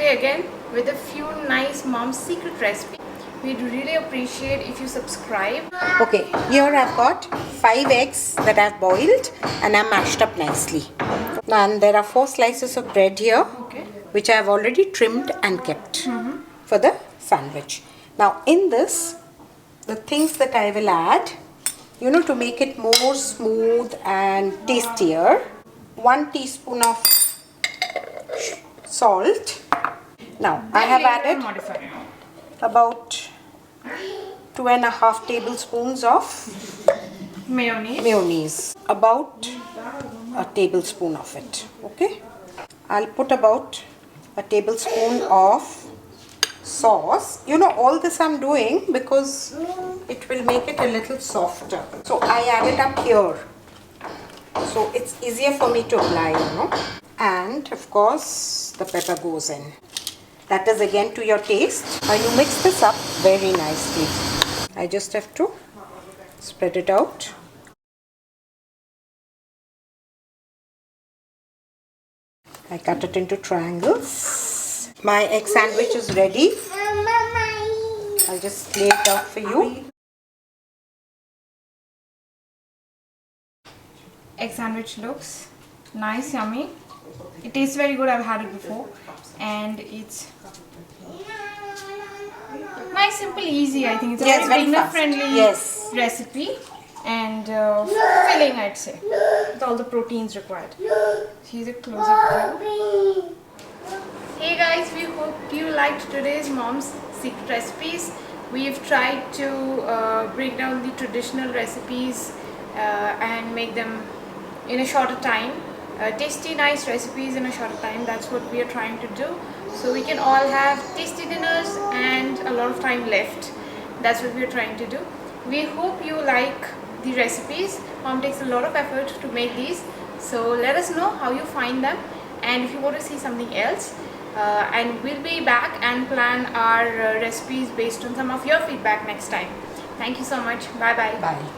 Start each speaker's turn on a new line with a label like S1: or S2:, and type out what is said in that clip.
S1: today again with a few nice mom's secret recipes. We'd really appreciate if you subscribe.
S2: Okay, here I've got 5 eggs that I've boiled and I've mashed up nicely. And there are 4 slices of bread here, which I have already trimmed and kept for the sandwich. Now in this, the things that I will add, to make it more smooth and tastier, 1 teaspoon of salt. Now I have added about 2.5 tablespoons of mayonnaise, about a tablespoon of it. Okay, I'll put about a tablespoon of sauce. All this I'm doing because it will make it a little softer, so I add it up here so it's easier for me to apply, and of course the pepper goes in. That is again to your taste. You mix this up very nicely. I just have to spread it out. I cut it into triangles. My egg sandwich is ready. I'll just lay it out for you.
S1: Egg sandwich looks nice, yummy. It tastes very good. I've had it before, and it's nice, simple, easzy. I think it's a very beginner-friendly recipe and filling, I'd say, with all the proteins required. Here's a close-up view. Hey guys, we hope you liked today's mom's secret recipes. We've tried to break down the traditional recipes and make them in a shorter time. Tasty, nice recipes in a shorter time. That's what we are trying to do, so we can all have tasty dinners and a lot of time left. That's what we are trying to do. We hope you like the recipes. Mom takes a lot of effort to make these, so let us know how you find them and if you want to see something else, and we'll be back and plan our recipes based on some of your feedback next time. Thank you so much. Bye bye.